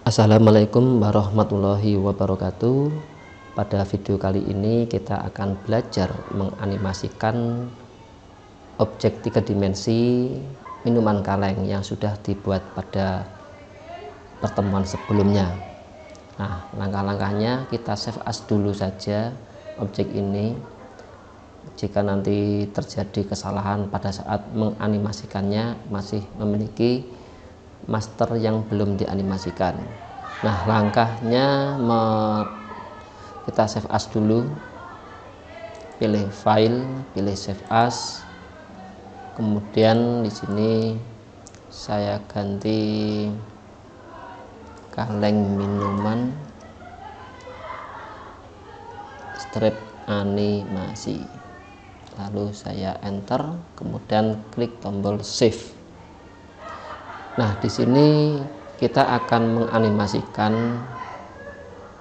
Assalamualaikum warahmatullahi wabarakatuh. Pada video kali ini kita akan belajar menganimasikan objek 3 dimensi minuman kaleng yang sudah dibuat pada pertemuan sebelumnya. Nah, langkah-langkahnya kita save as dulu saja objek ini. Jika nanti terjadi kesalahan pada saat menganimasikannya, masih memiliki master yang belum dianimasikan. Nah, langkahnya kita save as dulu, pilih file, pilih save as, kemudian di sini saya ganti kaleng minuman strip animasi, lalu saya enter, kemudian klik tombol save. Nah, di sini kita akan menganimasikan,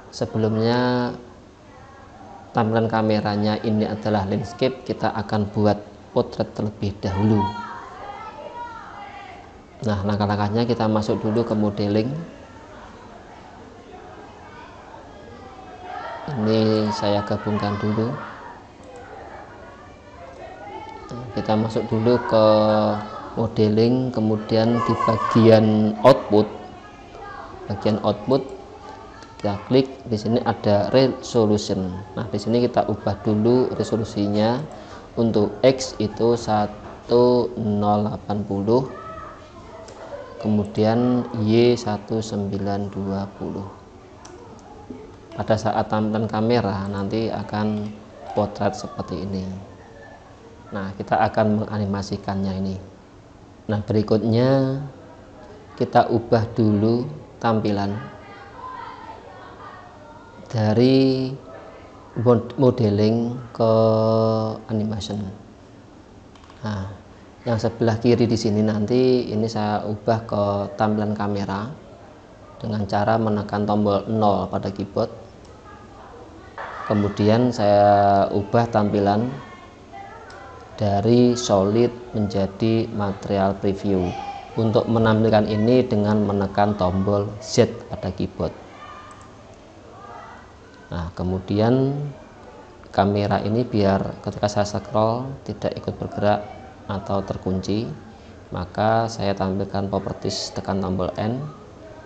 sebelumnya tampilan kameranya ini adalah landscape, kita akan buat potret terlebih dahulu. Nah, langkah-langkahnya kita masuk dulu ke modeling. Ini saya gabungkan dulu. Nah, kita masuk dulu ke modeling, kemudian di bagian output kita klik di sini ada resolution. Nah, di sini kita ubah dulu resolusinya. Untuk X itu 1080, kemudian Y 1920. Pada saat tampilan kamera nanti akan potret seperti ini. Nah, kita akan menganimasikannya ini. Nah, berikutnya kita ubah dulu tampilan dari modeling ke animation. Nah, yang sebelah kiri di sini nanti ini saya ubah ke tampilan kamera dengan cara menekan tombol 0 pada keyboard. Kemudian saya ubah tampilan dari solid menjadi material preview. Untuk menampilkan ini dengan menekan tombol Z pada keyboard. Nah, kemudian kamera ini biar ketika saya scroll tidak ikut bergerak atau terkunci, maka saya tampilkan properties, tekan tombol N,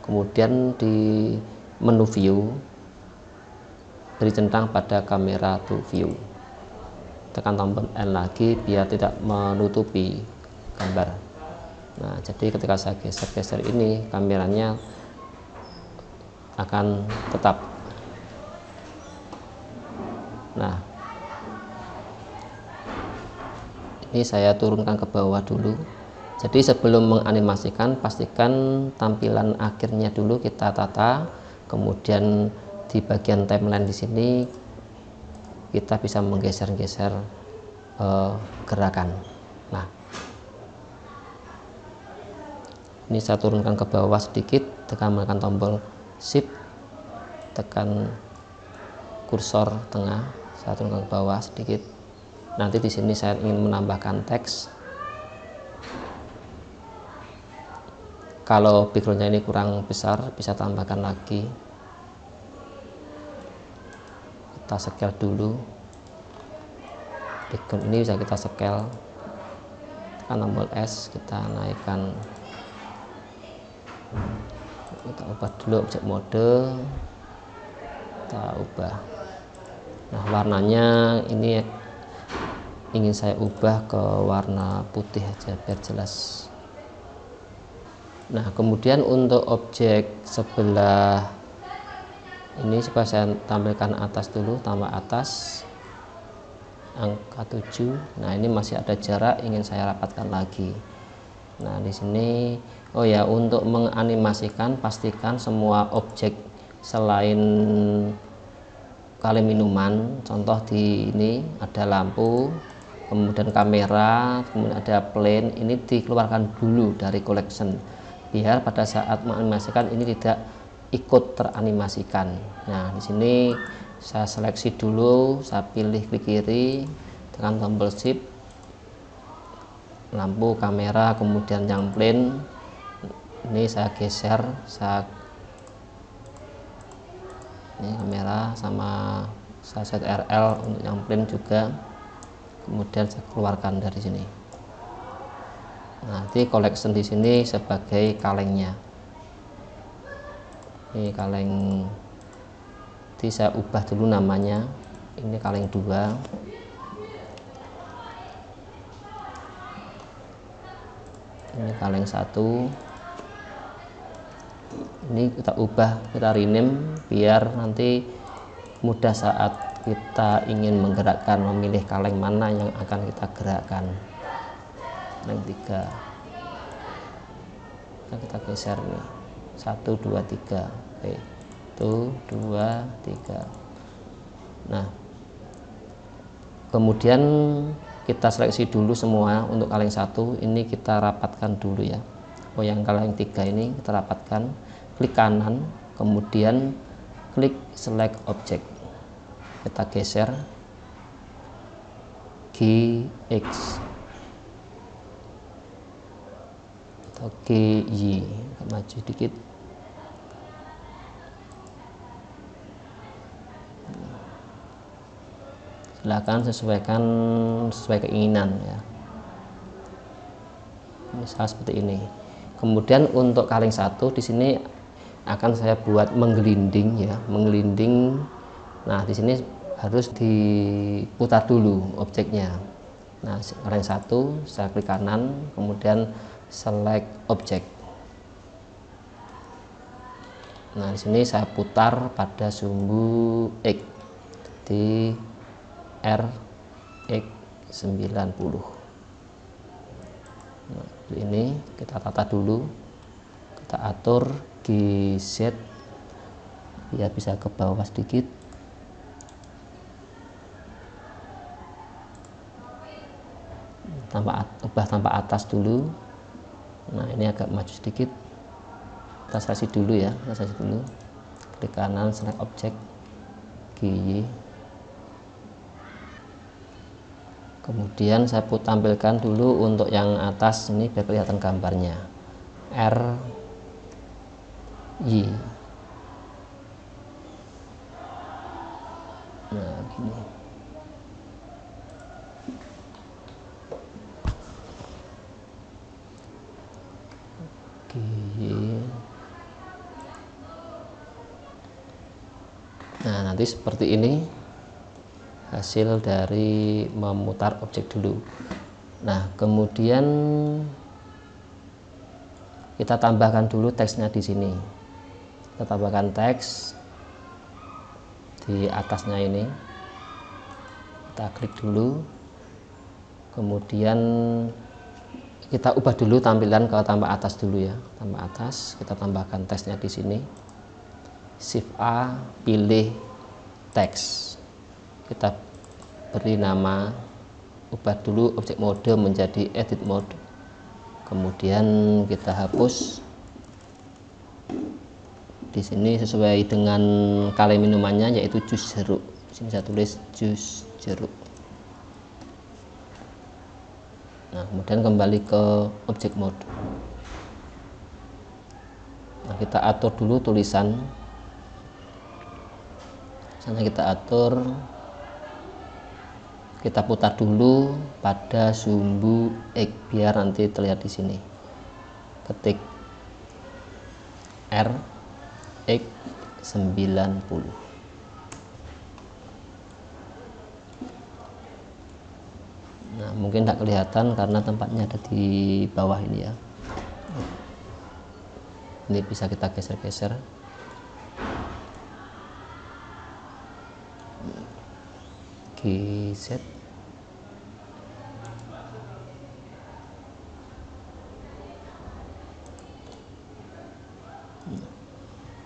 kemudian di menu view beri centang pada kamera to view, tekan tombol N lagi biar tidak menutupi gambar. Nah, jadi ketika saya geser-geser ini, kameranya akan tetap. Nah, ini saya turunkan ke bawah dulu. Jadi sebelum menganimasikan, pastikan tampilan akhirnya dulu kita tata. Kemudian di bagian timeline di sini kita bisa menggeser-geser gerakan. Nah, ini saya turunkan ke bawah sedikit, menekan tombol shift, tekan kursor tengah, saya turunkan ke bawah sedikit. Nanti di sini saya ingin menambahkan teks. Kalau backgroundnya ini kurang besar, bisa tambahkan lagi. Kita scale dulu. Background ini bisa kita scale, tekan tombol S, kita naikkan, kita ubah dulu objek mode, kita ubah. Nah, warnanya ini ingin saya ubah ke warna putih aja biar jelas. Nah, kemudian untuk objek sebelah ini coba saya tampilkan atas dulu, tambah atas angka 7. Nah, ini masih ada jarak, ingin saya rapatkan lagi. Nah, di sini oh ya, untuk menganimasikan pastikan semua objek selain kaleng minuman, contoh di ini ada lampu, kemudian kamera, kemudian ada plane, ini dikeluarkan dulu dari collection biar pada saat menganimasikan ini tidak ikut teranimasikan. Nah, di sini saya seleksi dulu, saya pilih klik kiri, tekan tombol shift, lampu, kamera, kemudian yang plane ini saya geser, saya Ini kamera sama saya set RL untuk yang plain juga. Kemudian saya keluarkan dari sini. Nanti collection di sini sebagai kalengnya. Ini kaleng. Jadi saya ubah dulu namanya. Ini kaleng 2. Ini kaleng 1. Ini kita ubah, kita rename biar nanti mudah saat kita ingin menggerakkan, memilih kaleng mana yang akan kita gerakkan. Kaleng 3. Kita geser nih. 1 2 3. Oke. 1 2 3. Nah, kemudian kita seleksi dulu semua untuk kaleng 1. Ini kita rapatkan dulu ya. Oh, yang kaleng 3 ini kita rapatkan, klik kanan, kemudian klik select object, kita geser GX atau GY, maju dikit. Silakan sesuaikan sesuai keinginan ya, misal seperti ini. Kemudian untuk kaleng 1 di sini akan saya buat menggelinding ya, menggelinding. Nah, di sini harus diputar dulu objeknya. Nah, kaleng 1 saya klik kanan, kemudian select object. Nah, di sini saya putar pada sumbu X di RX90. Nah, ini kita tata dulu, kita atur GZ biar bisa ke bawah sedikit. Ubah tanpa atas dulu. Nah, ini agak maju sedikit. Kita seleksi dulu ya, kita seleksi dulu. Klik kanan, select object, GY. Kemudian saya tampilkan dulu untuk yang atas ini biar kelihatan gambarnya. RY. Nah, gini. GY. Nah, nanti seperti ini hasil dari memutar objek dulu. Nah, kemudian kita tambahkan dulu teksnya di sini. Kita tambahkan teks di atasnya ini. Kita klik dulu. Kemudian kita ubah dulu tampilan ke tambah atas dulu ya. Tambah atas, kita tambahkan teksnya di sini. Shift A, pilih teks. Kita beri nama, ubah dulu objek mode menjadi edit mode. Kemudian kita hapus. Di sini sesuai dengan kaleng minumannya yaitu jus jeruk. Di sini saya tulis jus jeruk. Nah, kemudian kembali ke objek mode. Nah, kita atur dulu tulisan. Misalnya kita atur, kita putar dulu pada sumbu X biar nanti terlihat di sini. Ketik RX90. Nah, mungkin tidak kelihatan karena tempatnya ada di bawah ini ya. Ini bisa kita geser-geser. GZ.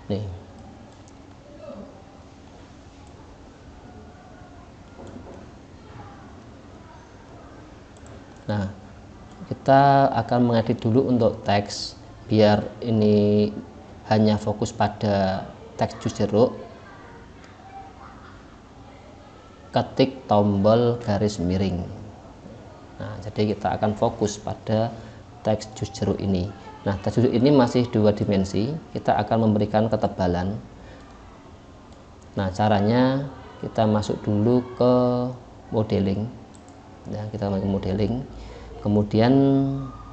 Nih. Nah, kita akan mengedit dulu untuk teks biar ini hanya fokus pada teks jus jeruk. Ketik tombol garis miring. Nah, jadi kita akan fokus pada teks jus jeruk ini. Nah, teks jus jeruk ini masih 2 dimensi. Kita akan memberikan ketebalan. Nah, caranya kita masuk dulu ke modeling. Ya, kita masuk ke modeling. Kemudian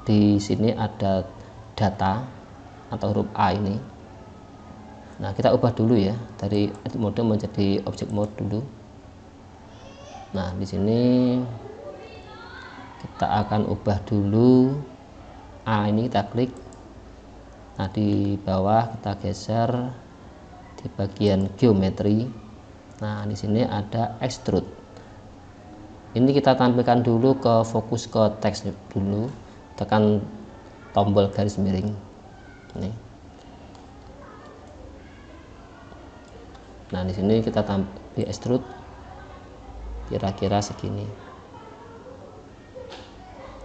di sini ada data atau huruf A ini. Nah, kita ubah dulu ya dari edit mode menjadi object mode dulu. Nah, di sini kita akan ubah dulu A ini, kita klik. Nah, di bawah kita geser di bagian geometri. Nah, di sini ada extrude. Ini kita tampilkan dulu ke fokus ke teks dulu. Tekan tombol garis miring. Ini. Nah, di sini kita tampil di extrude kira-kira segini.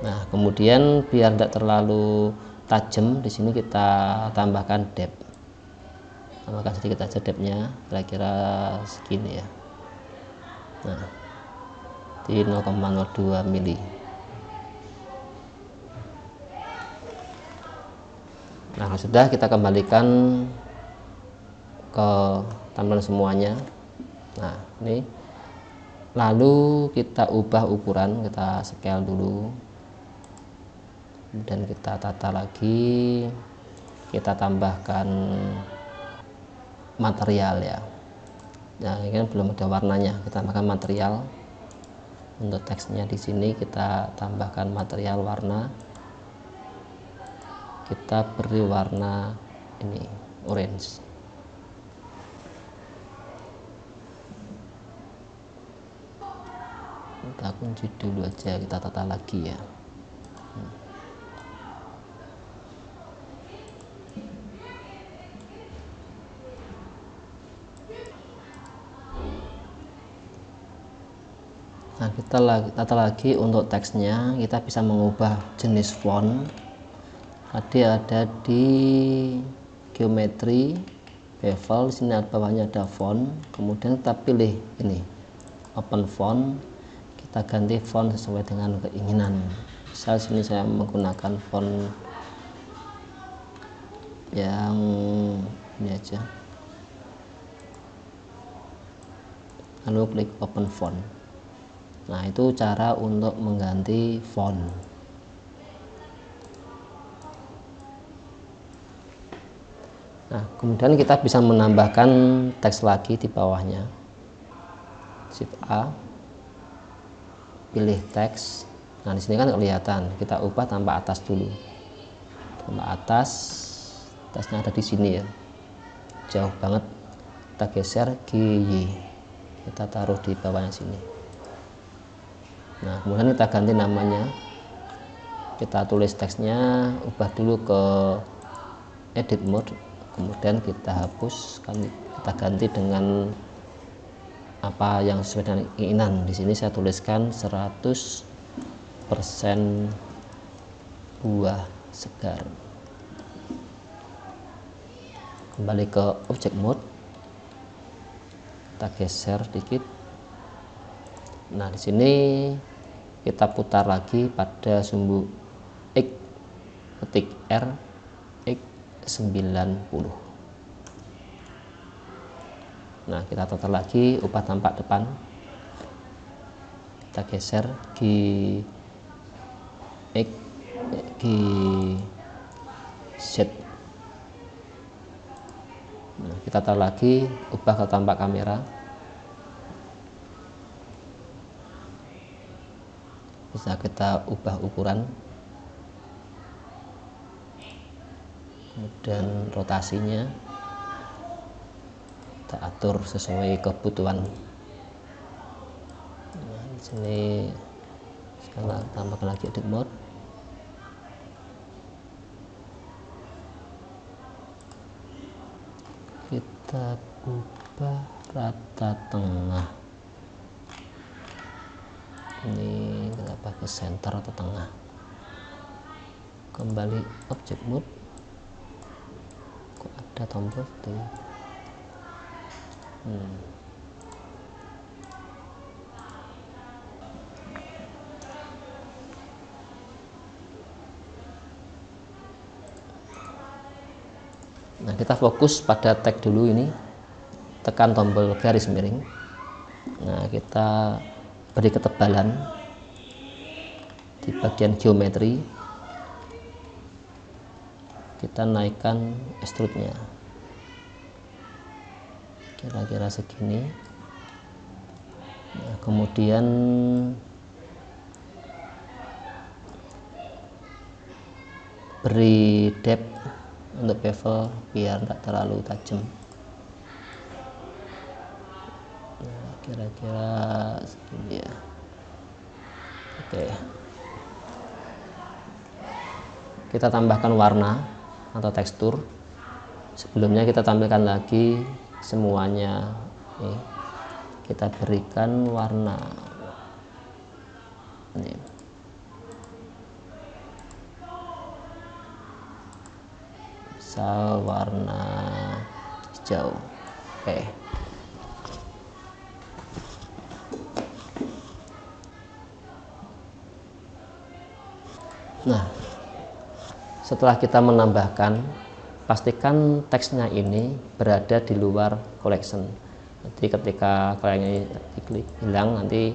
Nah, kemudian biar tidak terlalu tajam, di sini kita tambahkan depth. Tambahkan sedikit aja depthnya, kira-kira segini ya. Nah, di 0,02 mili. Nah, sudah, kita kembalikan ke tampilan semuanya. Nah, ini lalu kita ubah ukuran, kita scale dulu, kemudian kita tata lagi, kita tambahkan material ya. Nah, ini kan belum ada warnanya, kita tambahkan material. Untuk teksnya di sini kita tambahkan material warna. Kita beri warna ini orange. Kita kunci dulu aja, kita tata lagi ya. Nah, kita tata lagi untuk teksnya. Kita bisa mengubah jenis font. Tadi ada di geometri, bevel, di sini bawahnya ada font. Kemudian kita pilih ini open font. Kita ganti font sesuai dengan keinginan. Misal sini saya menggunakan font yang ini aja. Lalu klik open font. Nah, itu cara untuk mengganti font. Nah, kemudian kita bisa menambahkan teks lagi di bawahnya. Shift A, pilih teks. Nah, di sini kan kelihatan. Kita ubah tambah atas dulu. Tambah atas, teksnya ada di sini ya. Jauh banget. Kita geser GY. Kita taruh di bawahnya sini. Nah, kemudian kita ganti namanya. Kita tulis teksnya, ubah dulu ke edit mode. Kemudian kita hapus, kita ganti dengan apa yang sesuai dengan keinginan. Di sini saya tuliskan 100% buah segar. Kembali ke object mode, kita geser sedikit. Nah, di sini kita putar lagi pada sumbu X, ketik R X90. Nah, kita tata lagi, ubah tampak depan. Kita geser Z. Nah, kita tata lagi, ubah ke tampak kamera. Bisa kita ubah ukuran, kemudian rotasinya kita atur sesuai kebutuhan. Nah, di sini sekarang tambahkan lagi edit mode. Kita ubah rata tengah. Ini kita pakai center atau tengah. Kembali object mode. Kok ada tombol tuh? Nah, kita fokus pada tag dulu ini. tekan tombol garis miring. Nah, kita beri ketebalan di bagian geometri, kita naikkan extrude-nya kira-kira segini. Nah, kemudian beri depth untuk bevel biar tidak terlalu tajam. Nah, kira-kira segini ya. Oke, kita tambahkan warna atau tekstur. Sebelumnya kita tampilkan lagi semuanya. Nih, kita berikan warna ini. Misal warna hijau. Oke. Nah, setelah kita menambahkan, pastikan teksnya ini berada di luar collection. Nanti ketika kalian diklik hilang, nanti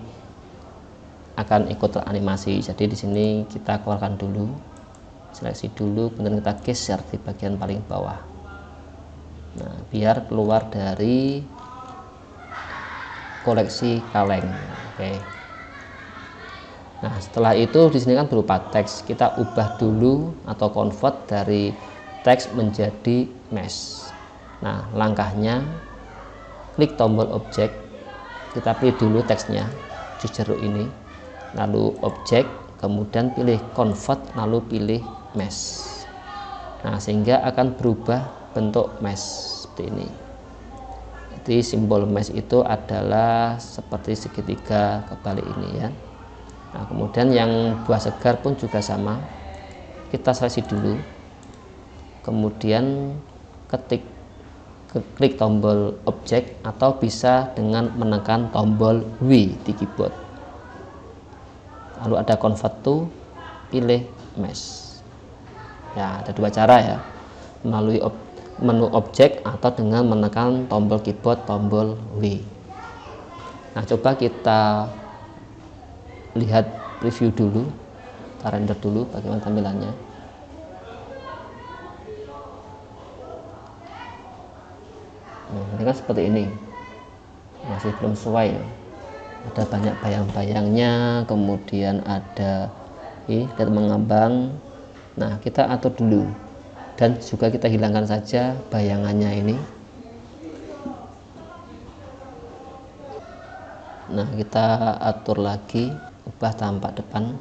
akan ikut teranimasi. Jadi di sini kita keluarkan dulu, seleksi dulu, kemudian kita geser di bagian paling bawah. Nah, biar keluar dari koleksi kaleng. Oke. Nah, setelah itu di sini kan berupa teks. Kita ubah dulu atau convert dari teks menjadi mesh. Nah, langkahnya klik tombol objek, kita pilih dulu teksnya di jeruk ini, lalu objek, kemudian pilih convert, lalu pilih mesh. Nah, sehingga akan berubah bentuk mesh seperti ini. Jadi simbol mesh itu adalah seperti segitiga kebalik ini ya. Nah, kemudian yang buah segar pun juga sama. Kita seleksi dulu, kemudian klik tombol objek atau bisa dengan menekan tombol W di keyboard. Lalu ada convert to, pilih mesh. Ya, ada dua cara ya, melalui menu objek atau dengan menekan tombol keyboard tombol W. Nah, coba kita lihat preview dulu, kita render dulu bagaimana tampilannya. Nah, ini kan seperti ini, masih belum sesuai ya. Ada banyak bayang-bayangnya, kemudian ada lihat mengambang. Nah, kita atur dulu dan juga kita hilangkan saja bayangannya ini. Nah, kita atur lagi, ubah tampak depan.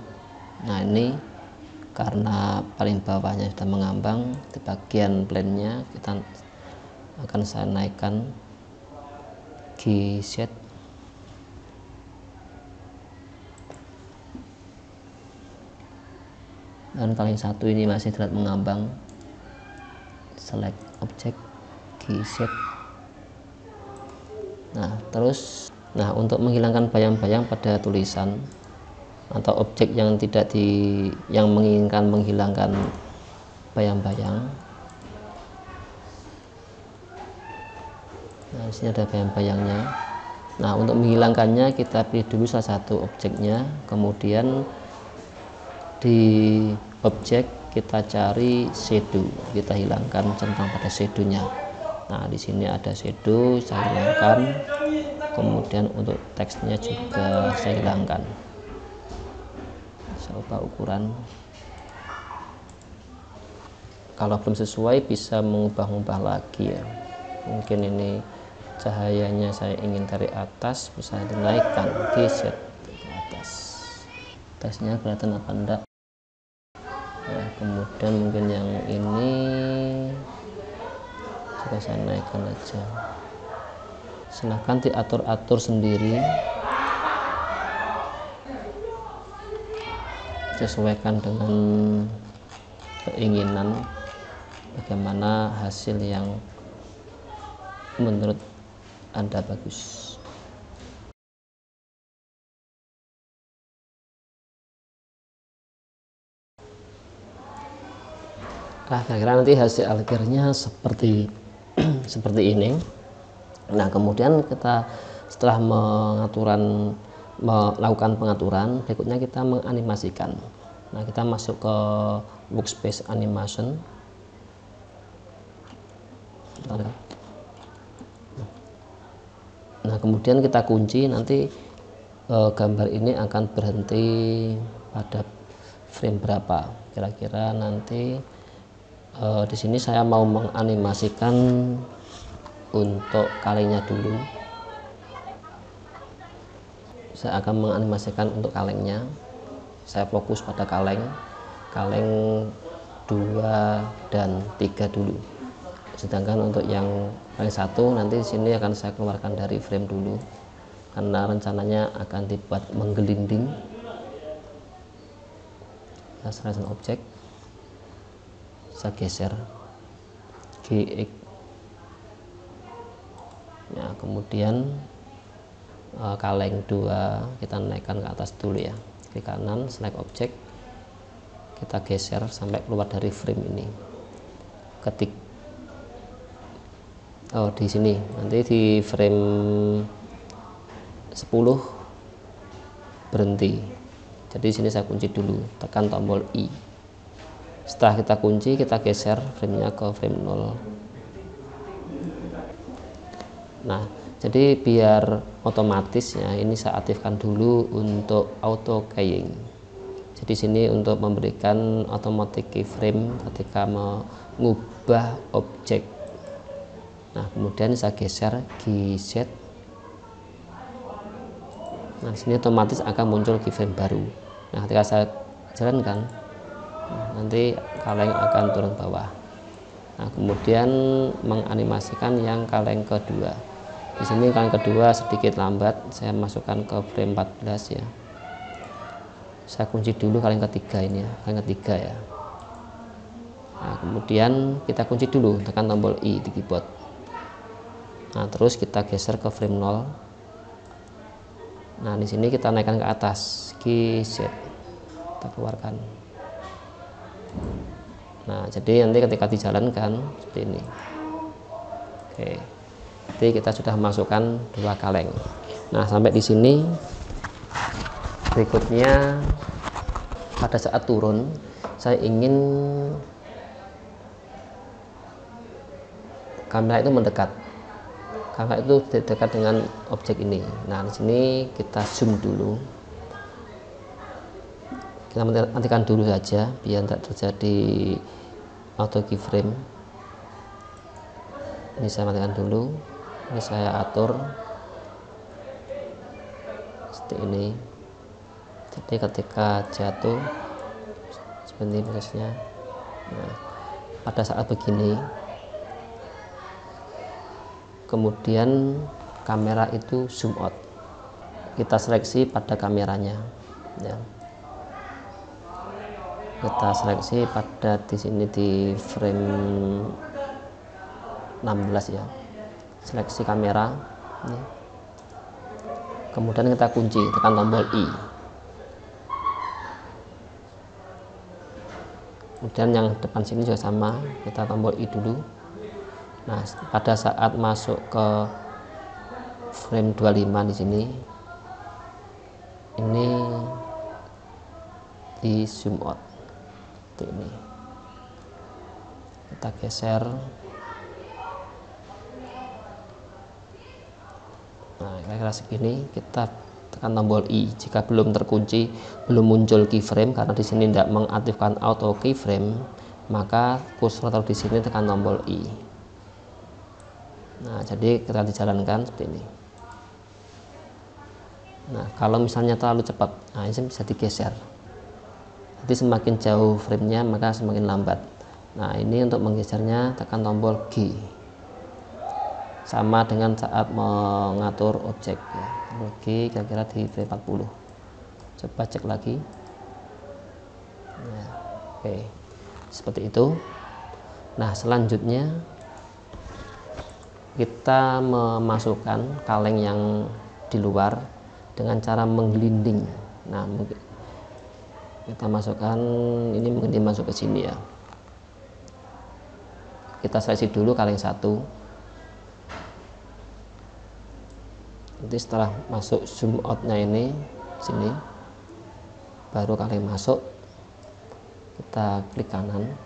Nah, ini karena paling bawahnya sudah mengambang, di bagian plane-nya kita akan saya naikkan G-set. Dan kali satu ini masih terlihat mengambang, select objek G-set. Nah, terus untuk menghilangkan bayang-bayang pada tulisan atau objek yang yang menginginkan menghilangkan bayang-bayang. Nah, di sini ada bayang-bayangnya. Nah, untuk menghilangkannya kita pilih dulu salah satu objeknya, kemudian di objek kita cari shadow, kita hilangkan centang pada shadownya. Nah, di sini ada shadow, saya hilangkan. Kemudian untuk teksnya juga saya hilangkan. Saya ubah ukuran. Kalau belum sesuai bisa mengubah-ubah lagi ya. Mungkin ini cahayanya saya ingin dari atas, bisa dinaikkan geser ke atas. Teksnya kelihatan apa enggak? Nah, kemudian mungkin yang ini juga saya naikkan aja. Silahkan diatur-atur sendiri, sesuaikan dengan keinginan bagaimana hasil yang menurut Anda bagus. Nah, kira-kira nanti hasil akhirnya seperti seperti ini. Nah, kemudian kita setelah melakukan pengaturan, berikutnya kita menganimasikan. Nah, kita masuk ke workspace animation. Nah, kemudian kita kunci, nanti gambar ini akan berhenti pada frame berapa. Kira-kira nanti di sini saya mau menganimasikan untuk kalengnya dulu. Saya akan menganimasikan untuk kalengnya. Saya fokus pada kaleng 2 dan 3 dulu. Sedangkan untuk yang kaleng 1 nanti di sini akan saya keluarkan dari frame dulu, karena rencananya akan dibuat menggelinding. Selection object, saya geser GX. Nah, kemudian kaleng 2 kita naikkan ke atas dulu ya, klik kanan, select object, kita geser sampai keluar dari frame ini. Ketik di sini nanti di frame 10 berhenti. Jadi di sini saya kunci dulu, tekan tombol I. Setelah kita kunci, kita geser framenya ke frame 0. Nah, jadi biar otomatis ya, ini saya aktifkan dulu untuk auto keying. Jadi sini untuk memberikan automatic keyframe ketika mengubah objek. Nah, kemudian saya geser keyset. Nah, sini otomatis akan muncul keyframe baru. Nah, ketika saya jalankan, nanti kaleng akan turun bawah. Nah, kemudian menganimasikan yang kaleng kedua. Di sini kaleng kedua sedikit lambat, saya masukkan ke frame 14 ya. Saya kunci dulu kaleng ketiga ini ya, kaleng ketiga ya. Nah, kemudian kita kunci dulu, tekan tombol I di keyboard. Nah, terus kita geser ke frame 0. Nah, di sini kita naikkan ke atas, key set, kita keluarkan. Nah, jadi nanti ketika dijalankan seperti ini. Oke, jadi kita sudah masukkan 2 kaleng. Nah, sampai di sini. Berikutnya, pada saat turun, saya ingin kamera itu mendekat. Kamera itu dekat dengan objek ini. Nah, di sini kita zoom dulu. Kita matikan dulu saja biar tidak terjadi auto keyframe. Ini saya matikan dulu. Ini saya atur seperti ini. Jadi ketika jatuh seperti prosesnya. Nah, pada saat begini, kemudian kamera itu zoom out. Kita seleksi pada kameranya ya. Kita seleksi pada di sini di frame 16 ya. Seleksi kamera ya. Kemudian kita kunci, tekan tombol I. Kemudian yang depan sini juga sama, kita tombol I dulu. Nah, pada saat masuk ke frame 25 di sini, ini di zoom out seperti ini. Kita geser. Nah, kira-kira segini, kita tekan tombol I. Jika belum terkunci, belum muncul keyframe karena di sini tidak mengaktifkan auto keyframe, maka kursor taruh di sini, tekan tombol I. Nah, jadi kita dijalankan seperti ini. Nah, kalau misalnya terlalu cepat, nah ini bisa digeser. Jadi semakin jauh framenya maka semakin lambat. Nah, ini untuk menggesernya tekan tombol G. Sama dengan saat mengatur objek ya. Tombol G kira-kira di frame 40. Coba cek lagi. Nah, oke. Seperti itu. Nah, selanjutnya kita memasukkan kaleng yang di luar dengan cara menggelinding. Nah, mungkin kita masukkan ini, mungkin dimasuk ke sini ya. Kita seleksi dulu kaleng 1. Nanti setelah masuk zoom outnya ini sini, baru kaleng masuk, kita klik kanan,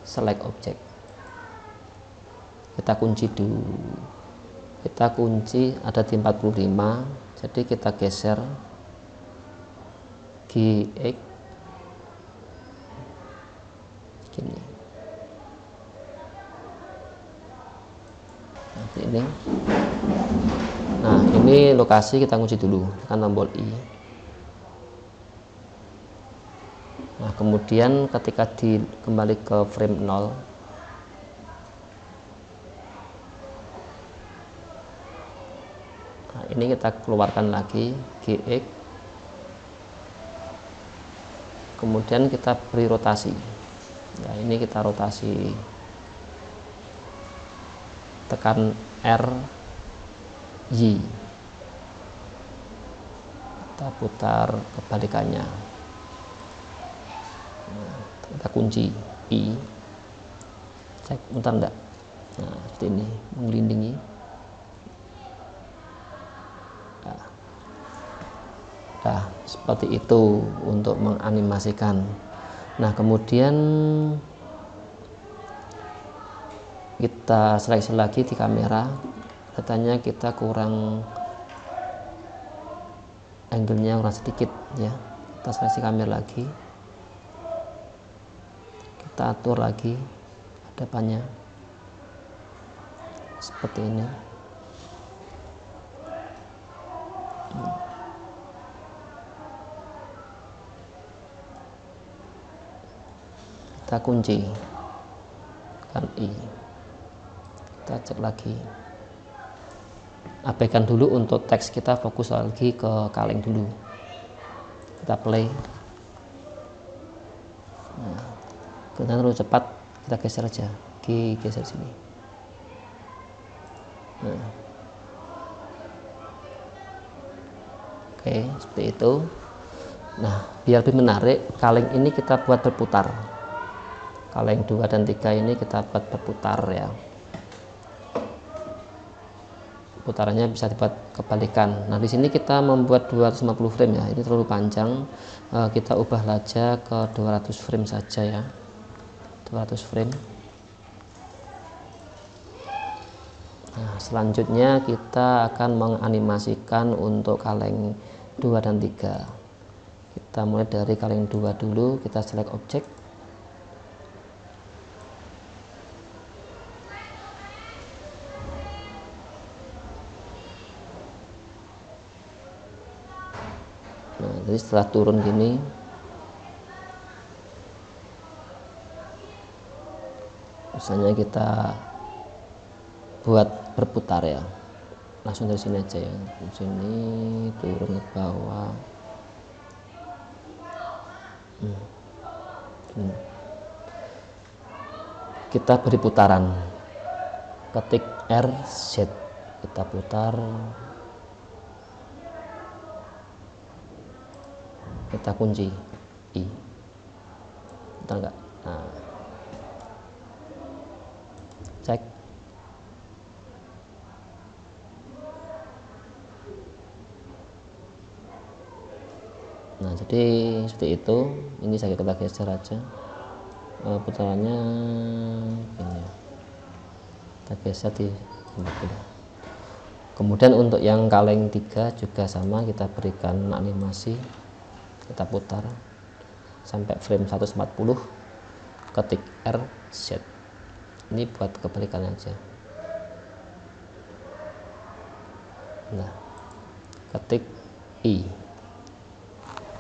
select object, kita kunci dulu, kita kunci ada di 45, jadi kita geser GX gini. Nanti ini, nah ini lokasi kita kunci dulu, tekan tombol I. Nah kemudian ketika kembali ke frame 0, nah ini kita keluarkan lagi GX, kemudian kita beri rotasi. Nah ini kita rotasi, tekan R, Y, kita putar kebalikannya. Nah, kita kunci I, cek mutar enggak. Nah seperti ini, menggelindingi. Nah seperti itu untuk menganimasikan. Nah kemudian kita seleksi lagi di kamera, katanya kita kurang, angle-nya kurang sedikit ya, kita seleksi kamera lagi, kita atur lagi hadapannya seperti ini. Kita kunci kan I, kita cek lagi, abaikan dulu untuk teks, kita fokus lagi ke kaleng dulu, kita play. Nah karena terlalu cepat, kita geser aja, geser sini. Nah. Oke seperti itu. Nah biar lebih menarik, kaleng ini kita buat berputar, kaleng 2 dan 3 ini kita buat berputar ya, putarannya bisa dibuat kebalikan. Nah di sini kita membuat 250 frame ya, ini terlalu panjang, kita ubah saja ke 200 frame saja ya, 200 frame. Nah selanjutnya kita akan menganimasikan untuk kaleng 2 dan 3. Kita mulai dari kaleng 2 dulu, kita select object, nah jadi setelah turun gini, misalnya kita buat berputar ya, langsung dari sini aja ya, di sini turun ke bawah. Kita beri putaran, ketik R, Z, kita putar, kita kunci I, putar enggak. Nah cek. Nah jadi seperti itu, ini saya kita geser aja putarannya gini, kita geser di tempat kita. Kemudian untuk yang kaleng 3 juga sama, kita berikan animasi, kita putar sampai frame 140, ketik R, Z, ini buat kebalikannya aja. Nah ketik I,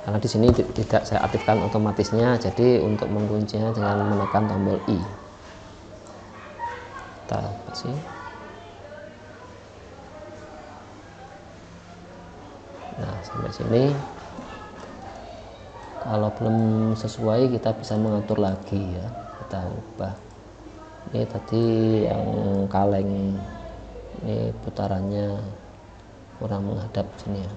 karena di sini tidak saya aktifkan otomatisnya, jadi untuk menguncinya dengan menekan tombol I, kita kasih. Nah sampai sini, kalau belum sesuai kita bisa mengatur lagi ya, kita ubah. Ini tadi yang kaleng ini putarannya kurang menghadap sini ya.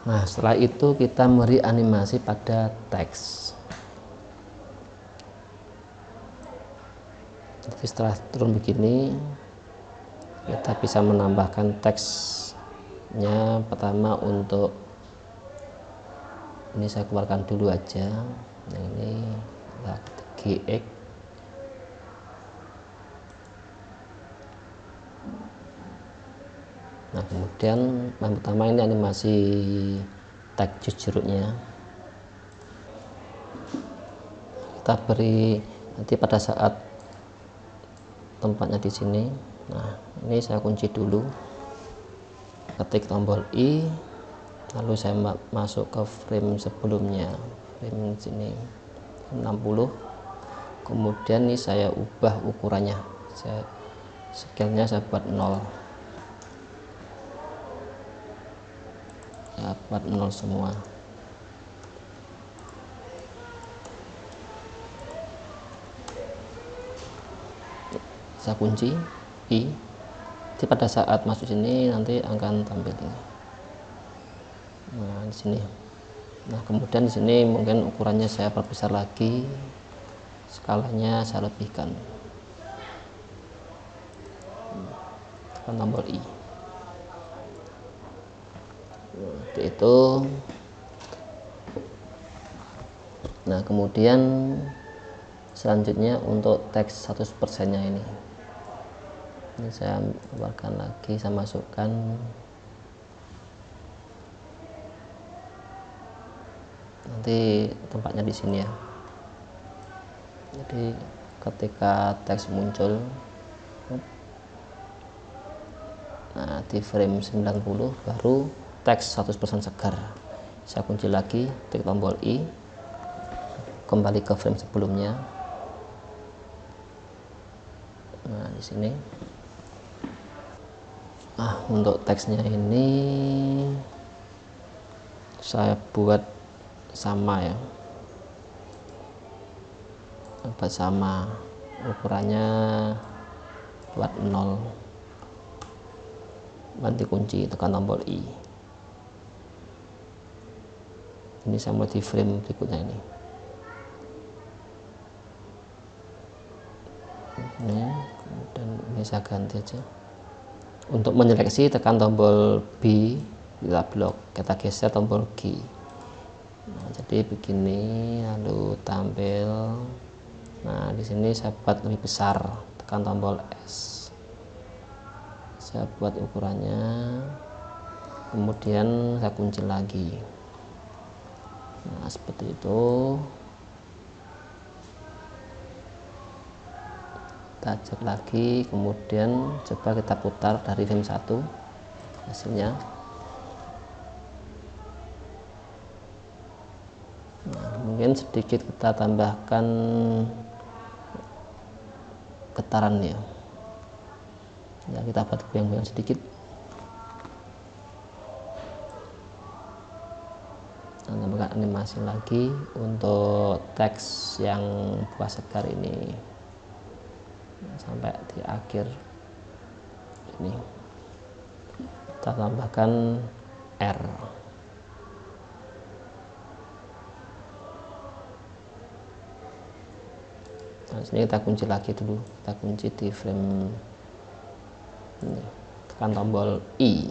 Nah, setelah itu kita beri animasi pada teks. Jadi setelah turun begini, kita bisa menambahkan teksnya. Pertama untuk ini saya keluarkan dulu aja. Yang ini GX. Nah, kemudian yang pertama ini animasi teks jeruknya. Kita beri nanti pada saat tempatnya di sini. Nah, ini saya kunci dulu, ketik tombol I, lalu saya masuk ke frame sebelumnya, frame sini 60. Kemudian ini saya ubah ukurannya, scale-nya saya buat 0, ya buat 0 semua. Saya kunci I. Jadi pada saat masuk sini nanti akan tampil ini. Nah, di sini. Nah, kemudian di sini mungkin ukurannya saya perbesar lagi, skalanya saya lebihkan. Tekan tombol I. Seperti itu. Nah, kemudian selanjutnya untuk teks 100% nya ini saya keluarkan lagi, saya masukkan. Nanti tempatnya di sini ya. Jadi ketika teks muncul, nah di frame 90 baru teks 100% segar. Saya kunci lagi, klik tombol I, kembali ke frame sebelumnya. Nah, di sini. Nah, untuk teksnya ini saya buat sama ya, buat sama, ukurannya buat 0, nanti kunci, tekan tombol I. Ini saya mulai di frame berikutnya ini. Dan ini saya ganti aja. Untuk menyeleksi tekan tombol B, kita blok, kita geser tombol G. Nah, jadi begini, lalu tampil. Nah, di sini saya buat lebih besar, tekan tombol S. Saya buat ukurannya, kemudian saya kunci lagi. Nah, seperti itu. Kita cek lagi, kemudian coba kita putar dari frame 1 hasilnya. Nah, mungkin sedikit kita tambahkan getaran ya, kita buat goyang-goyang sedikit. Nah, tambahkan animasi lagi untuk teks yang buah segar ini sampai di akhir ini. Kita tambahkan R. Nah, sini kita kunci lagi dulu, kita kunci di frame ini, tekan tombol I,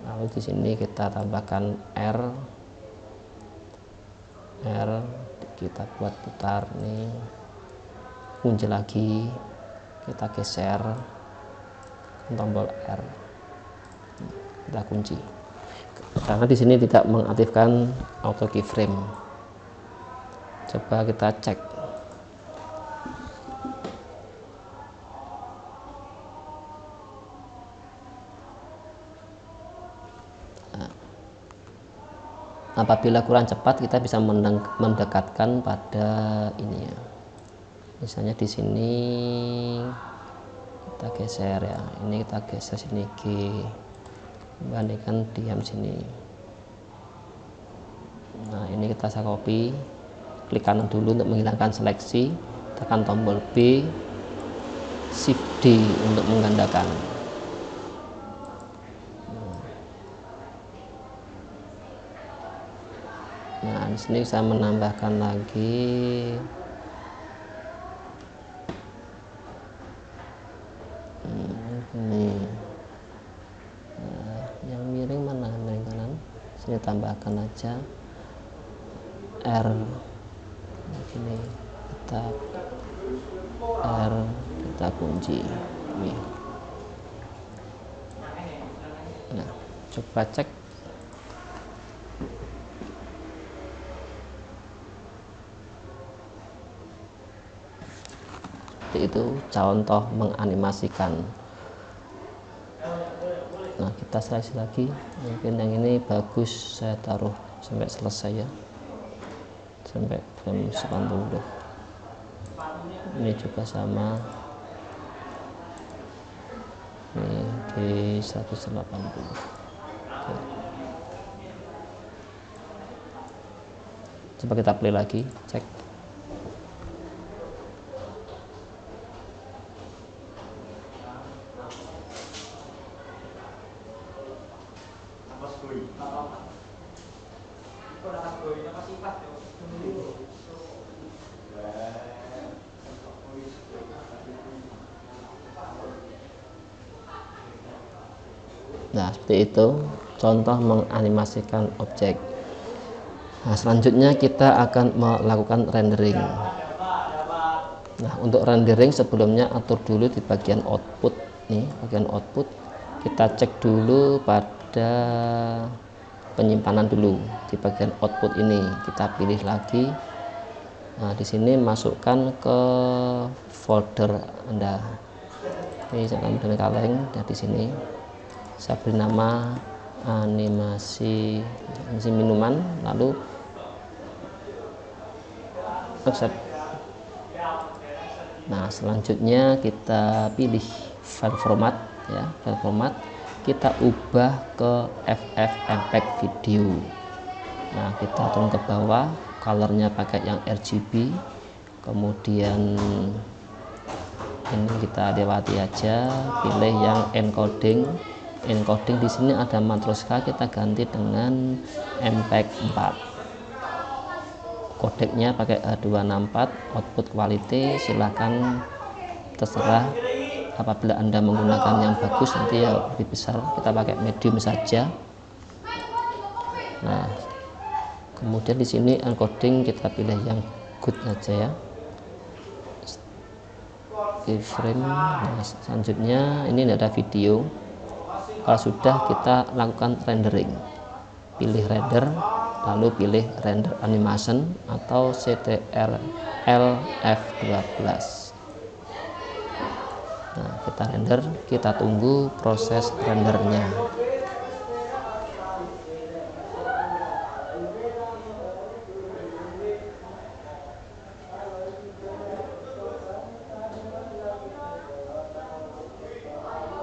lalu di sini kita tambahkan R, kita buat putar nih, kunci lagi, kita geser, tombol R, kita kunci, karena di sini tidak mengaktifkan auto keyframe. Coba kita cek. Apabila kurang cepat, kita bisa mendekatkan pada ini ya. Misalnya di sini kita geser ya, ini kita geser sini G, bandingkan diam sini. Nah, ini saya copy, klik kanan dulu untuk menghilangkan seleksi, tekan tombol B, Shift D untuk menggandakan. Nah, di sini saya menambahkan lagi ini. Nah, yang miring mana? Miring kanan. Sini tambahkan aja R. Ini kita R, kita kunci. Nih. Nah, coba cek. Itu contoh menganimasikan. Nah, kita seleksi lagi. Mungkin yang ini bagus, saya taruh sampai selesai ya, sampai frame 90. Ini juga sama, ini di 180. Oke. Coba kita play lagi, cek. Nah, seperti itu contoh menganimasikan objek. Nah, selanjutnya kita akan melakukan rendering. Nah, untuk rendering sebelumnya atur dulu di bagian output nih, bagian output kita cek dulu pada penyimpanan dulu di bagian output ini, kita pilih lagi. Nah, di sini masukkan ke folder Anda. Ini jangan dengan kaleng. Dan di sini saya beri nama animasi minuman, lalu accept. Nah, selanjutnya kita pilih file format ya, file format kita ubah ke FF Mpeg video. Nah, kita turun ke bawah, colornya pakai yang RGB, kemudian ini kita lewati aja, pilih yang encoding. Encoding di sini ada matroska, kita ganti dengan MPEG 4. Kodeknya pakai H264, output quality silahkan terserah. Apabila Anda menggunakan yang bagus nanti ya lebih besar, kita pakai medium saja. Nah, kemudian di sini encoding kita pilih yang good aja ya. Keyframe. Nah, selanjutnya ini tidak ada video. Kalau sudah, kita lakukan rendering, pilih render, lalu pilih render animation atau CTRL-F12. Nah, kita render, kita tunggu proses rendernya.